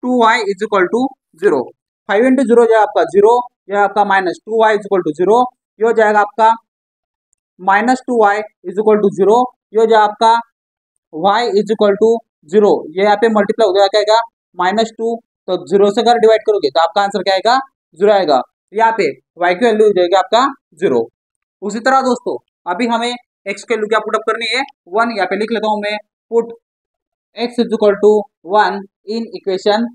S1: 2y is equal to 0। 5 into 0 हो जाएगा आपका 0, यह आपका minus 2y is equal to 0, ये हो जाएगा आपका minus 2y is equal to 0, ये हो जाएगा आपका y इज इक्वल टू 0, ये यहाँ पे मल्टीप्लाई हो जाएगा क्या आएगा -2, तो 0 से अगर डिवाइड करोगे तो आपका आंसर क्या आएगा 0 आएगा। यहाँ पे y की वैल्यू हो जाएगी आपका 0। उसी तरह दोस्तों अभी हमें x की वैल्यू क्या पुटअप करनी है 1, यहाँ पे लिख लेता हूँ मैं, put x is equal to 1 in equation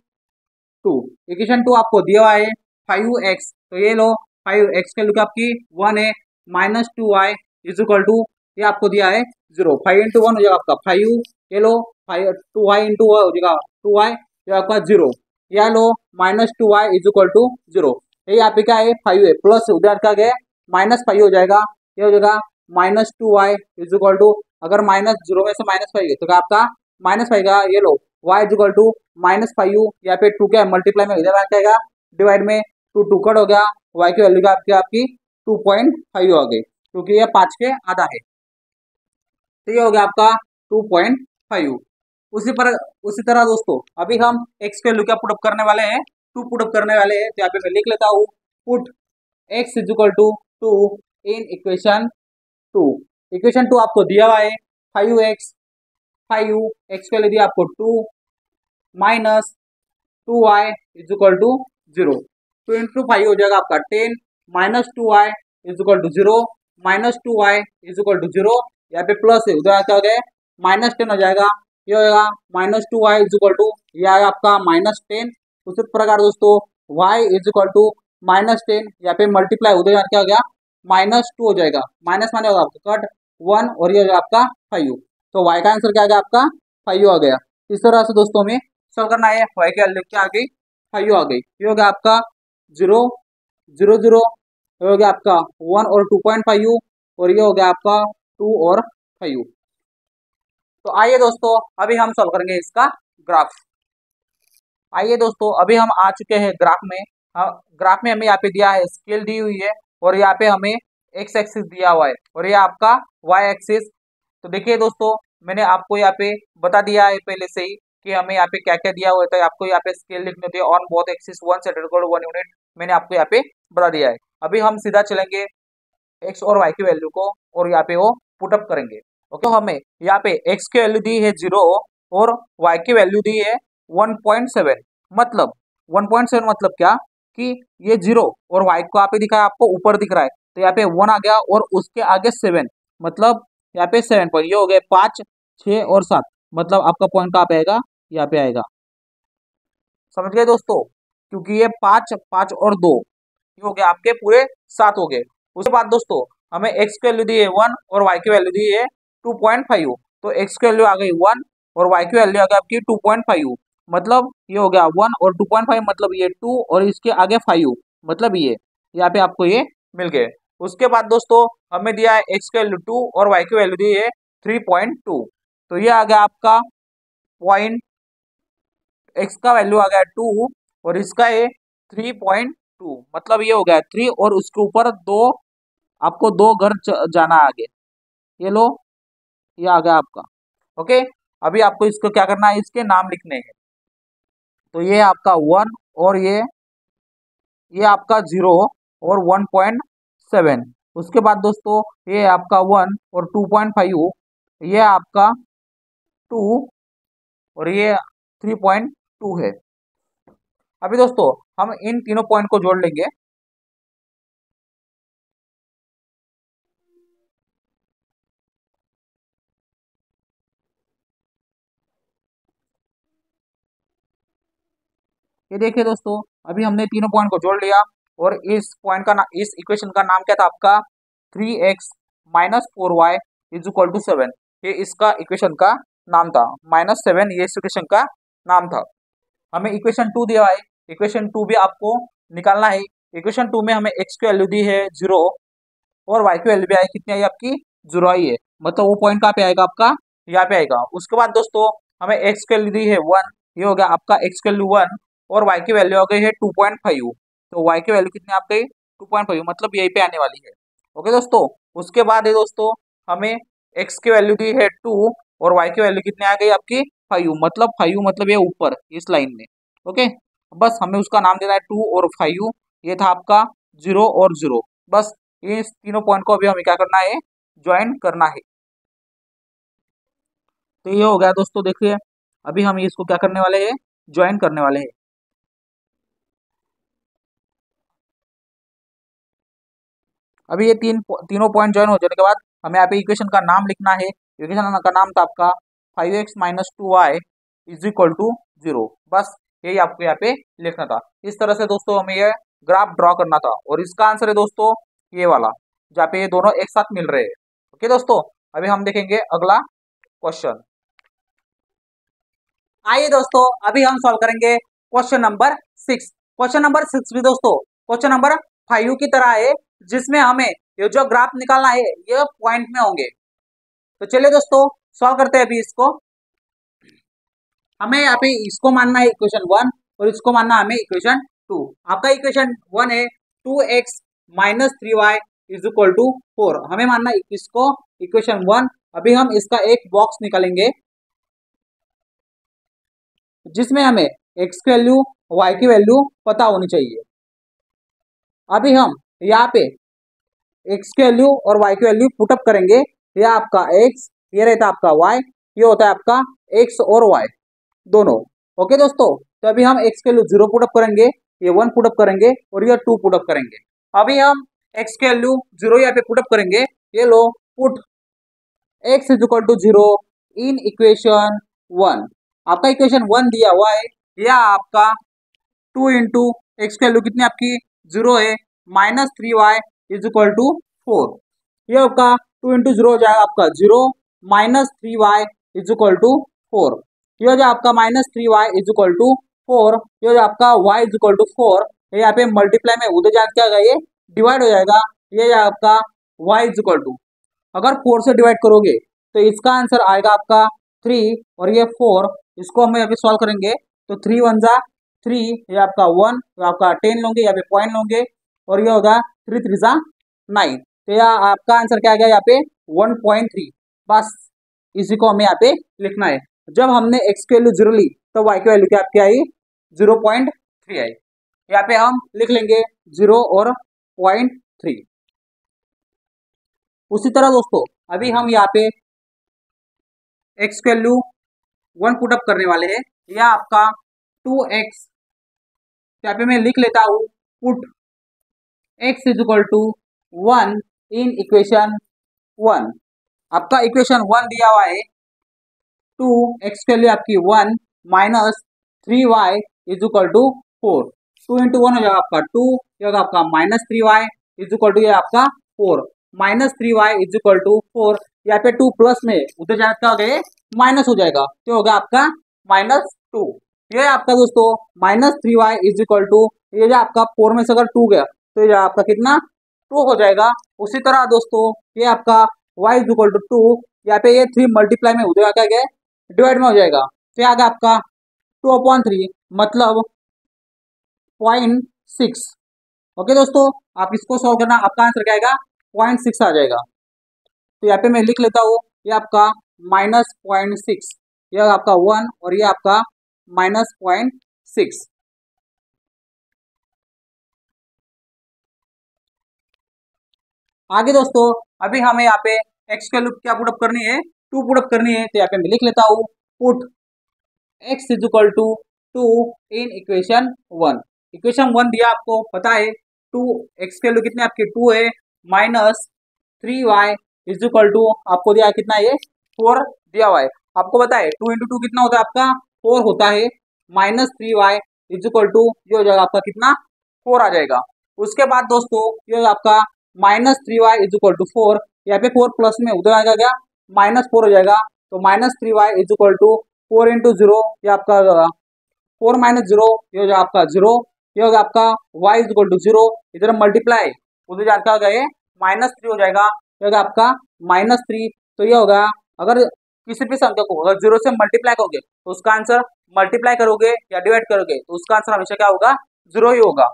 S1: 2। Equation 2 आपको दिया हुआ है 5x, तो ये लो 5x की वैल्यू आपकी 1 है, minus 2y is equal to ये आपको दिया है 0। 5 इंटू 1 हो जाएगा आपका 5, ये लो 5 2y इंटू हो जाएगा 2y, ये आपका 0, यह लो minus 2y is equal to 0। ये यहाँ पे क्या है 5 है, प्लस उधर का गया -5 हो जाएगा, ये हो जाएगा -2y इज इक्वल टू, अगर -0 में से -5 है तो क्या आपका -5 का, ये लो y इज इक्वल टू -5, यहाँ पे 2 क्या मल्टीप्लाई में इधर आ जाएगा, डिवाइड में 2 2 कट हो गया, y की वैल्यू आपकी 2.5 हो गई, क्योंकि ये 5 के आधा है, तो ये हो गया आपका 2.5। उसी तरह दोस्तों अभी हम x के वैल्यू क्या पुटअप करने वाले हैं 2 पुटअप करने वाले हैं, तो यहाँ पे मैं लिख लेता हूँ, put x is equal to 2 in equation 2। Equation 2 आपको दिया हुआ है 5x, 5x के लिए दिया आपको 2 minus 2y is equal to 0। 2 into 5 हो जाएगा आपका 10, minus 2y is equal to 0, minus 2y is equal to 0, यहाँ पे प्लस है उधर क्या हो गया -10 हो जाएगा, ये हो जाएगा -2y इज इक्वल टू यह आएगा आपका -10। उसी प्रकार दोस्तों y इज इक्वल टू -10, यहाँ पे मल्टीप्लाई उधर क्या हो गया -2 हो जाएगा, माइनस माने होगा आपका कट 1 और ये हो जाएगा आपका 5, तो y का आंसर क्या आ गया आपका 5 आ गया। इस तरह से दोस्तों में सॉल्व करना है, y की वैल्यू क्या आ गई 5 आ गई, ये हो गया आपका 0 0 0, ये हो गया आपका 1 और 2.5, और ये हो गया आपका 2 और 5। तो आइए दोस्तों अभी हम सॉल्व करेंगे इसका ग्राफ। आइए दोस्तों अभी हम आ चुके हैं ग्राफ में। ग्राफ में हमें यहाँ पे दिया है स्केल दी हुई है, और यहाँ पे हमें एक्स एक्सिस दिया हुआ है, और ये आपका वाई एक्सिस। तो देखिए दोस्तों मैंने आपको यहाँ पे बता दिया है पहले से ही कि हमें यहाँ पे क्या क्या दिया हुआ है, आपको यहाँ पे स्केल लिखनी होती है on both axis 1 centimetre 1 unit, मैंने आपको यहाँ पे बता दिया है। अभी हम सीधा चलेंगे एक्स और वाई की वैल्यू को, और यहाँ पे वो पुटअप करेंगे। ओके, तो हमें यहाँ पे एक्स की वैल्यू दी है 0 और वाई की वैल्यू दी है 1.7, मतलब 1.7 मतलब क्या कि ये 0 और वाई को यहाँ पे दिखा है आपको ऊपर दिख रहा है, तो यहाँ पे 1 आ गया और उसके आगे 7, मतलब यहाँ पे 7 पॉइंट, ये हो गए 5 6 और 7, मतलब आपका पॉइंट कहाँ पे आएगा यहाँ पे आएगा। समझ गए दोस्तों, क्योंकि ये 5 5 और 2 ये हो गए आपके पूरे 7 हो गए। उसके बाद दोस्तों हमें x की वैल्यू दी है 1 और y की वैल्यू दी है 2.5, तो x की वैल्यू आ गई 1 और y की वैल्यू आ गई आपकी 2.5, मतलब ये हो गया 1 और 2.5, मतलब ये 2 और इसके आगे 5, मतलब ये यहाँ पे आपको ये मिल गए। उसके बाद दोस्तों हमें दिया है x की वैल्यू 2 और y की वैल्यू दी है 3.2, तो ये आ गया आपका पॉइंट, x का वैल्यू आ गया 2 और इसका है 3.2, मतलब ये हो गया 3 और उसके ऊपर 2, आपको 2 घर जाना आगे, ये लो ये आ गया आपका। ओके, अभी आपको इसको क्या करना है, इसके नाम लिखने हैं, तो ये आपका 1 और ये आपका 0 और 1.7। उसके बाद दोस्तों ये आपका 1 और 2.5, ये आपका 2 और ये 3.2 है। अभी दोस्तों हम इन तीनों पॉइंट को जोड़ लेंगे, ये देखिए दोस्तों अभी हमने तीनों पॉइंट को जोड़ लिया, और इस पॉइंट का इस इक्वेशन का नाम क्या था आपका 3x minus 4y is equal to 7, ये इसका इक्वेशन का नाम था, -7 ये इस इक्वेशन का नाम था। हमें इक्वेशन 2 दिया है, इक्वेशन 2 भी आपको निकालना है। इक्वेशन 2 में हमें x की वैल्यू दी है 0 और y की वैल्यू भी आई कितनी आई आपकी 0 आई है, मतलब वो पॉइंट कहाँ पे आएगा आपका यहाँ पे आएगा। उसके बाद दोस्तों हमें x की वैल्यू दी है 1, ये हो गया आपका x की वैल्यू 1 और y की वैल्यू आ गई है 2.5, तो y की वैल्यू कितनी आ गई 2.5, मतलब यहीं पे आने वाली है। ओके दोस्तों, उसके बाद है दोस्तों हमें एक्स की वैल्यू दी है 2 और वाई की वैल्यू कितनी आ गई आपकी 5, मतलब 5 मतलब ये ऊपर इस लाइन में। ओके, बस हमें उसका नाम देना है 2 और 5। ये था आपका 0 और 0। बस ये इस तीनों पॉइंट को अभी हमें क्या करना है, ज्वाइन करना है। तो ये हो गया दोस्तों, देखिए अभी हम इसको क्या करने वाले हैं, ज्वाइन करने वाले हैं। अभी ये तीनों पॉइंट ज्वाइन हो जाने के बाद हमें यहाँ पे इक्वेशन का नाम लिखना है। इक्वेशन का नाम था आपका 5x minus 2y is equal to 0। बस यही आपको यहाँ पे लिखना था। इस तरह से दोस्तों हमें ये ग्राफ ड्रॉ करना था और इसका आंसर है दोस्तों ये वाला, जहाँ पे ये दोनों एक साथ मिल रहे हैं। ओके दोस्तों, अभी हम देखेंगे अगला क्वेश्चन। आइए दोस्तों, अभी हम सॉल्व करेंगे क्वेश्चन नंबर 6। क्वेश्चन नंबर 6 भी दोस्तों क्वेश्चन नंबर 5 की तरह है, जिसमें हमें ये जो ग्राफ निकालना है ये पॉइंट में होंगे। तो चलिए दोस्तों सॉल्व करते हैं अभी इसको। हमें यहाँ पे इसको मानना है इक्वेशन 1 और इसको मानना है हमें इक्वेशन 2। आपका इक्वेशन 1 है 2x minus 3y is equal to 4। हमें मानना है इसको इक्वेशन 1। अभी हम इसका एक बॉक्स निकालेंगे जिसमें हमें x की वैल्यू y की वैल्यू पता होनी चाहिए। अभी हम यहाँ पे x की वैल्यू और y की वैल्यू पुटअप करेंगे। यह आपका x, ये रहता आपका y, ये होता है आपका x और y दोनों। ओके दोस्तों, तो अभी हम x के वैल्यू 0 पुटअप करेंगे, ये 1 पुटअप करेंगे और ये 2 पुटअप करेंगे। अभी हम x के वैल्यू 0 यहाँ पे पुटअप करेंगे। ये लो, put x is equal to 0 in equation 1। आपका इक्वेशन 1 दिया हुआ है, यह आपका 2 इंटू एक्स की वैल्यू कितनी आपकी 0 है, minus 3y is equal to 4। ये आपका 2 इंटू 0 हो जाएगा आपका 0 minus 3y is equal to 4। ये हो जाए आपका minus 3y is equal to 4। ये हो जाए आपका y इज इक्वल टू 4। यहाँ पे मल्टीप्लाई में उधर जाकर क्या होगा, ये डिवाइड हो जाएगा। ये आपका y इज इक्वल टू, अगर 4 से डिवाइड करोगे तो इसका आंसर आएगा आपका 3 और ये 4। इसको हम अभी सॉल्व करेंगे तो 3 1 जा 3, ये आपका 1, तो आपका 10 लोगे, यहाँ पे पॉइंट लोगे और ये होगा 3 3 जा 9। तो यह आपका आंसर क्या आ गया यहाँ पे 1.3। बस इसी को हमें यहाँ पे लिखना है। जब हमने x की वैल्यू 0 ली तो y की वैल्यू क्या आपकी आई 0.3 आई। यहाँ पे हम लिख लेंगे 0 और 0.3। उसी तरह दोस्तों अभी हम यहाँ पे x की वैल्यू 1 पुटअप करने वाले हैं। यह आपका 2x, यहाँ पे मैं लिख लेता हूँ put x is equal to 1 in equation 1। आपका इक्वेशन 1 दिया हुआ है 2x की वैल्यू आपकी 1 minus 3y is equal to 4। 2 into 1 हो जाएगा आपका 2, ये होगा आपका minus 3y is equal to ये आपका 4। Minus 3y is equal to 4। यहाँ पे 2 प्लस में उधर जाकर क्या हो गया माइनस हो जाएगा, तो होगा आपका माइनस 2। ये आपका दोस्तों minus 3y is equal to, ये जो आपका 4 में से अगर 2 गया तो ये आपका कितना 2 हो जाएगा। उसी तरह दोस्तों ये आपका y इज इक्वल टू 2, यहाँ पे ये 3 मल्टीप्लाई में उधर क्या गया डिवाइड में हो जाएगा, तो आ गया आपका 2/3 मतलब 0.6। ओके दोस्तों, आप इसको सॉल्व करना, आपका आंसर क्या आएगा 0.6 आ जाएगा। तो यहाँ पे मैं लिख लेता हूँ ये आपका माइनस 0.6, यह आपका 1 और ये आपका माइनस 0.6। आगे दोस्तों अभी हमें यहाँ पे x की वैल्यू क्या पुटअप करनी है 2 पुटअप करनी है। तो यहाँ पे मैं लिख लेता हूँ put x is equal to 2 in equation 1। Equation 1 दिया आपको पता है 2, x की वैल्यू कितनी आपकी 2 है, minus 3y is equal to आपको दिया कितना है 4 दिया हुआ है। आपको पता है 2 इंटू 2 कितना होता है आपका 4 होता है, minus 3y is equal to ये हो जाएगा आपका कितना 4 आ जाएगा। उसके बाद दोस्तों ये आपका minus 3y is equal to 4, यहाँ पे 4 प्लस में उधर आएगा क्या माइनस 4 हो जाएगा, तो minus 3y is equal to 4 into 0, ये आपका 4 माइनस 0, ये हो जाएगा आपका 0, ये होगा आपका y इज इक्वल टू 0, इधर मल्टीप्लाई उधर जाकर गए माइनस 3 हो जाएगा, ये होगा आपका माइनस 3। तो ये होगा अगर किसी भी संख्या को अगर 0 से मल्टीप्लाई करोगे तो उसका आंसर, मल्टीप्लाई करोगे या डिवाइड करोगे तो उसका आंसर हमेशा क्या होगा 0 ही होगा,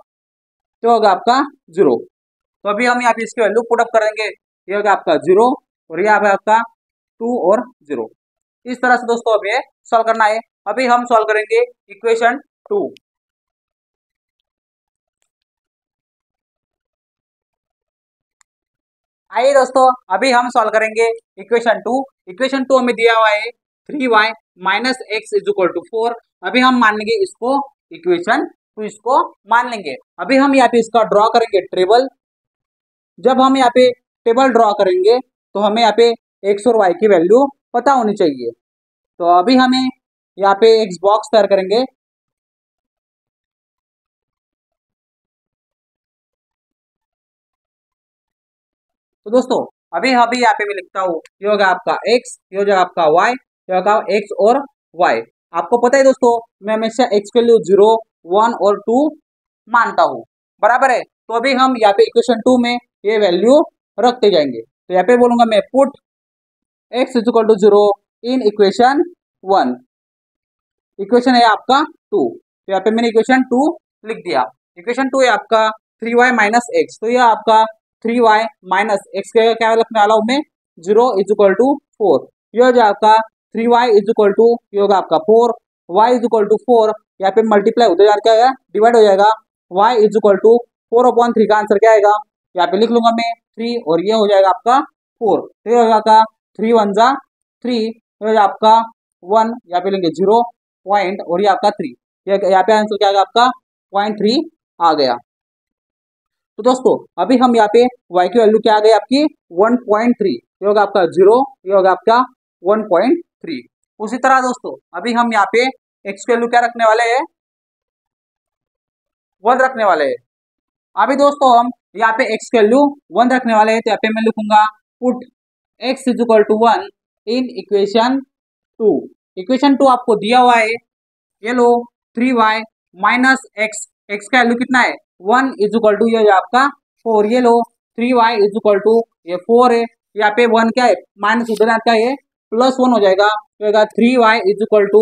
S1: तो होगा आपका 0। तो अभी हम यहाँ पे इसकी वैल्यू पुट अप करेंगे, ये होगा आपका 0 और ये आपका 2 और 0। इस तरह से दोस्तों हमें सॉल्व करना है। अभी हम सॉल्व करेंगे इक्वेशन 2। आइए दोस्तों अभी हम सॉल्व करेंगे इक्वेशन 2। इक्वेशन 2 हमें दिया हुआ है 3y minus x is equal to 4। अभी हम मान लेंगे इसको इक्वेशन 2, इसको मान लेंगे। अभी हम यहाँ पे इसका ड्रॉ करेंगे टेबल। जब हम यहाँ पे टेबल ड्रॉ करेंगे तो हमें यहाँ पे एक्स और वाई की वैल्यू पता होनी चाहिए। तो अभी हमें यहाँ पे एक्स बॉक्स तैयार करेंगे। तो दोस्तों अभी यहाँ पे मैं लिखता हूँ, ये होगा आपका एक्स, ये हो जाएगा आपका वाई, ये होगा एक्स और वाई। आपको पता है दोस्तों मैं हमेशा एक्स की वैल्यू 0, 1 और 2 मानता हूँ, बराबर है। तो अभी हम यहाँ पे इक्वेशन 2 में ये वैल्यू रखते जाएंगे। तो यहाँ पे बोलूंगा मैं put x is equal to 0 in equation 1। Equation है आपका 2, तो यहाँ पे मैंने इक्वेशन 2 लिख दिया। इक्वेशन 2 है आपका 3y माइनस एक्स। तो यह आपका 3y माइनस एक्स का क्या लिखने वाला हूँ मैं 0 इज इक्वल टू 4। यह हो जाए आपका 3y इज इक्वल टू, ये होगा आपका 4, y इज इक्वल टू 4। यहाँ पे मल्टीप्लाई होते जाए क्या है, डिवाइड हो जाएगा। y इज इक्वल टू 4/3 का आंसर क्या आएगा, यहाँ पे लिख लूंगा मैं 3, और ये हो जाएगा आपका 4। तो ये हो जाएगा 3 1 जा 3, ये हो जाएगा आपका 1, यहाँ पे लेंगे 0 पॉइंट, और ये आपका 3, यहाँ पे आंसर क्या आएगा आपका 0.3 आ गया। तो दोस्तों अभी हम यहाँ पे y की वैल्यू क्या आ गई आपकी 1.3, ये होगा आपका 0, ये होगा आपका 1.3। उसी तरह दोस्तों अभी हम यहाँ पे x की वैल्यू क्या रखने वाले हैं, 1 रखने वाले हैं। अभी दोस्तों हम यहाँ पे x की वैल्यू 1 रखने वाले हैं, तो यहाँ पे मैं लिखूंगा put x is equal to 1 in equation 2। Equation 2 आपको दिया हुआ है, ये लो 3y माइनस एक्स, एक्स का वैल्यू कितना है 1 इज इक्वल टू, ये आपका 4, ये लो 3y इज इक्वल टू, ये 4 है, यहाँ पे 1 क्या है माइनस उधर क्या है +1 हो जाएगा, तो होगा 3y इज इक्वल टू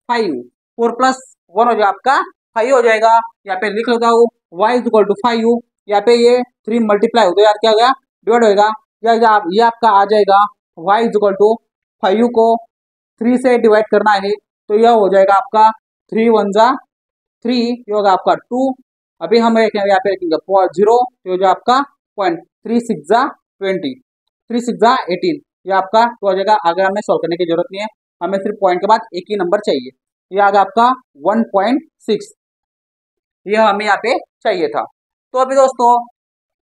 S1: 5, 4 + 1 हो जाएगा आपका 5 हो जाएगा। यहाँ पे लिख लेता हूँ y इज इक्वल टू 5, यहाँ पे ये 3 मल्टीप्लाई हो यार क्या हो गया डिवाइड होएगा, ये आपका आ जाएगा y इज इक्वल टू 5 को 3 से डिवाइड करना है, तो यह हो जाएगा आपका 3 1 जा 3, ये होगा आपका 2। अभी हम यहाँ पे 0, ये हो जाएगा आपका 0.36 जा 20, 3 6 जा 18, ये आपका तो हो जाएगा। आगे हमें सॉल्व करने की जरूरत नहीं है, हमें सिर्फ पॉइंट के बाद एक ही नंबर चाहिए। ये आ गया आपका 1.6, यह हमें यहाँ पे चाहिए था। तो अभी दोस्तों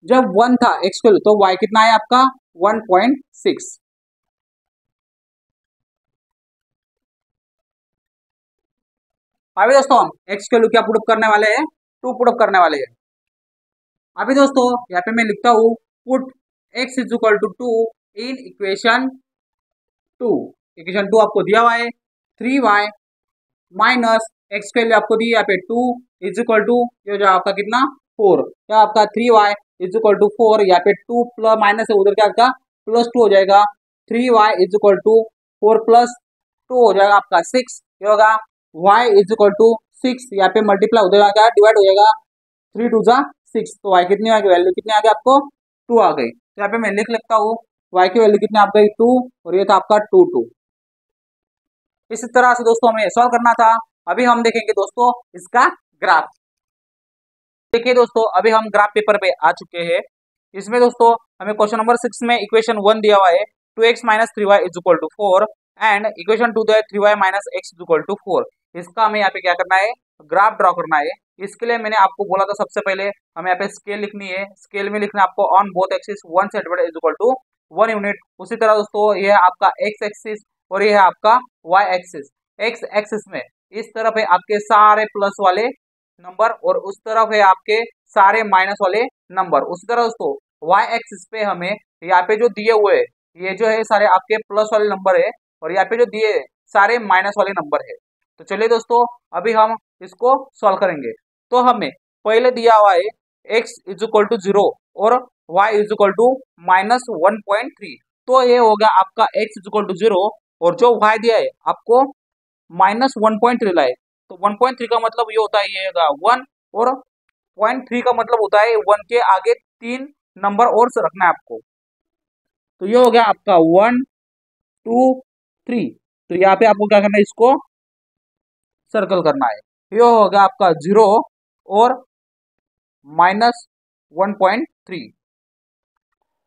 S1: जब 1 था एक्स को, तो y कितना है आपका 1.6। अभी दोस्तों हम एक्स के वैल्यू क्या पुट अप करने वाले हैं, 2 पुट अप करने वाले हैं। अभी दोस्तों यहाँ पे मैं लिखता हूँ put x is equal to 2 in equation 2। Equation 2 आपको दिया हुआ है 3y माइनस एक्स के वैल्यू आपको दी यहाँ पे 2 इज इक्वल टू, ये जो आपका कितना 4, क्या आपका 3y इज इक्वल टू 4, यहाँ पे 2 प्लस माइनस है उधर क्या आपका +2 हो जाएगा, 3y इज इक्वल टू 4 + 2 हो जाएगा आपका 6, ये होगा y इज इक्वल टू 6, यहाँ पे मल्टीप्लाई हो जाएगा डिवाइड हो जाएगा 3 2 जा 6, तो y कितनी आ गई वैल्यू कितनी आ गई आपको 2 आ गई। तो यहाँ पे मैं लिख लेता हूँ y की वैल्यू कितनी आ गई 2, और ये था आपका 2 2। इसी तरह से दोस्तों हमें सॉल्व करना था। अभी हम देखेंगे दोस्तों इसका ग्राफ। देखिए दोस्तों अभी हम ग्राफ पेपर पे आ चुके हैं। इसमें दोस्तों हमें क्वेश्चन नंबर 6 में इक्वेशन 1 दिया हुआ है 2x minus 3y is equal to 4, and equation 2 दिया है 3y minus x is equal to 4। इसका हमें यहाँ पे क्या करना है, ग्राफ ड्रॉ करना है। इसके लिए मैंने आपको बोला था सबसे पहले हमें यहाँ पे स्केल लिखनी है। स्केल में लिखना है आपको on both axis 1 centimetre is equal to 1 unit. उसी तरह दोस्तों ये है आपका एक्स एक्सिस और ये है आपका वाई एक्सिस। एक्स एक्सिस में इस तरफ है आपके सारे प्लस वाले नंबर और उस तरफ है आपके सारे माइनस वाले नंबर। उसी तरह दोस्तों वाई एक्सिस पे हमें यहाँ पे जो दिए हुए ये जो है सारे आपके प्लस वाले नंबर है, और यहाँ पे जो दिए सारे माइनस वाले नंबर है। तो चलिए दोस्तों अभी हम इसको सॉल्व करेंगे। तो हमें पहले दिया हुआ है x इज इक्वल टू 0 और y इज इक्वल टू -1.3। तो ये हो गया आपका x इज इक्वल टू 0 और जो y दिया है आपको -1.3 लाए। तो 1.3 का मतलब ये होता है ये होगा 1, और 0.3 का मतलब होता है 1 के आगे 3 नंबर और रखना है आपको। तो ये हो गया आपका 1, 2 3। तो यहाँ पे आपको क्या करना है, इसको सर्कल करना है। ये होगा आपका 0 और -1.3।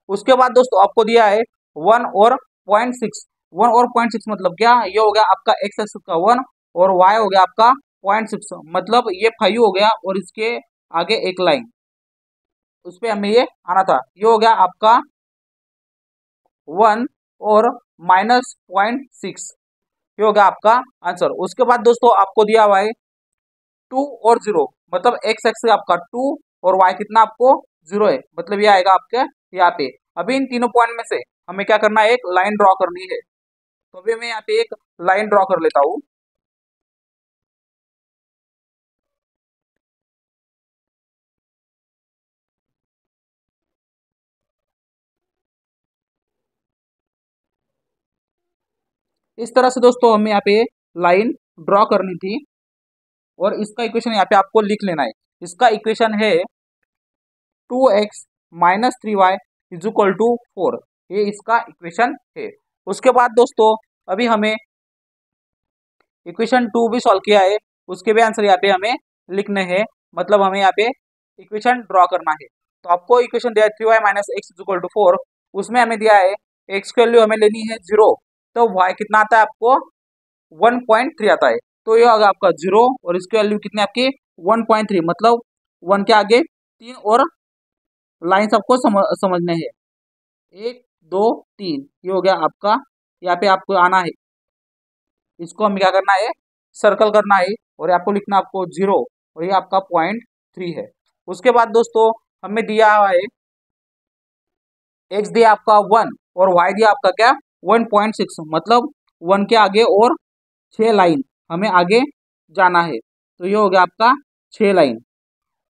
S1: उसके बाद दोस्तों आपको दिया है 1 और 0.6। 1 और 0.6 मतलब क्या, ये हो गया आपका एक्स एक्सिस का 1 और वाई हो गया आपका 0.6, मतलब ये 5 हो गया और इसके आगे एक लाइन, उस पर हमें ये आना था। ये हो गया आपका 1 और -0.6, ये हो गया आपका आंसर। उसके बाद दोस्तों आपको दिया हुआ है 2 और 0, मतलब एक्स एक्सिस आपका 2 और वाई कितना आपको 0 है, मतलब ये आएगा आपके यहाँ पे। अभी इन तीनों पॉइंट में से हमें क्या करना है, एक लाइन ड्रॉ करनी है। तो अभी मैं यहाँ पे एक लाइन ड्रॉ कर लेता हूँ। इस तरह से दोस्तों हमें यहाँ पे लाइन ड्रॉ करनी थी और इसका इक्वेशन यहाँ पे आपको लिख लेना है। इसका इक्वेशन है 2x minus 3y is equal to 4, ये इसका इक्वेशन है। उसके बाद दोस्तों अभी हमें इक्वेशन 2 भी सॉल्व किया है, उसके भी आंसर यहाँ पे हमें लिखने हैं, मतलब हमें यहाँ पे इक्वेशन ड्रॉ करना है। तो आपको इक्वेशन दिया है 3y minus x is equal to 4, उसमें हमें दिया है एक्स की वैल्यू हमें लेनी है 0, तो y कितना आता है आपको 1.3 आता है। तो ये होगा आपका 0 और इसकी वैल्यू कितनी आपकी 1.3, मतलब 1 के आगे 3 और लाइन्स आपको समझने हैं, 1 2 3, ये हो गया आपका। यहाँ पे आपको आना है, इसको हमें क्या करना है, सर्कल करना है और आपको लिखना आपको 0 और ये आपका 0.3 है। उसके बाद दोस्तों हमें दिया हुआ है एक्स दिया आपका 1 और वाई दिया आपका क्या 1.6, मतलब 1 के आगे और 6 लाइन हमें आगे जाना है, तो ये हो गया आपका 6 लाइन।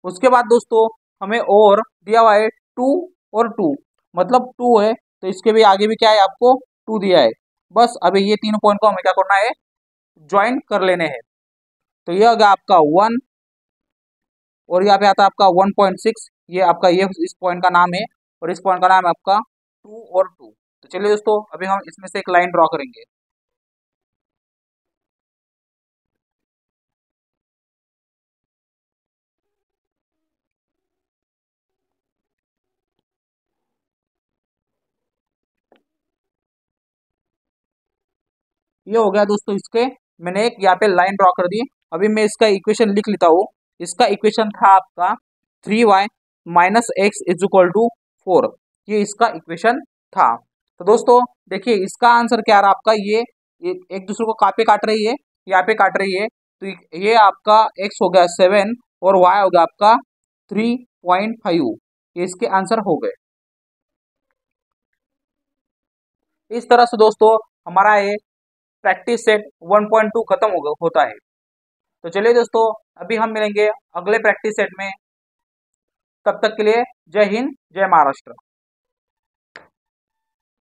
S1: उसके बाद दोस्तों हमें और दिया हुआ है 2 और 2, मतलब 2 है तो इसके भी आगे भी क्या है, आपको 2 दिया है। बस अभी ये तीनों पॉइंट को हमें क्या करना है, ज्वाइन कर लेने हैं। तो ये होगा आपका 1 और यहाँ पे आता है आपका 1.6, ये आपका ये इस पॉइंट का नाम है और इस पॉइंट का नाम है आपका 2 और 2। तो चलिए दोस्तों अभी हम इसमें से एक लाइन ड्रॉ करेंगे। ये हो गया दोस्तों, इसके मैंने एक यहाँ पे लाइन ड्रॉ कर दी। अभी मैं इसका इक्वेशन लिख लेता हूँ। इसका इक्वेशन था आपका 3y minus x is equal to 4, ये इसका इक्वेशन था। तो दोस्तों देखिए इसका आंसर क्या रहा आपका, ये एक दूसरे को कहाँ पे काट रही है, यहाँ पे काट रही है। तो ये आपका x हो गया 7 और y हो गया आपका 3.5, ये इसके आंसर हो गए। इस तरह से दोस्तों हमारा ये प्रैक्टिस सेट 1.2 खत्म होता है। तो चलिए दोस्तों अभी हम मिलेंगे अगले प्रैक्टिस सेट में, तब तक के लिए जय हिंद जय महाराष्ट्र।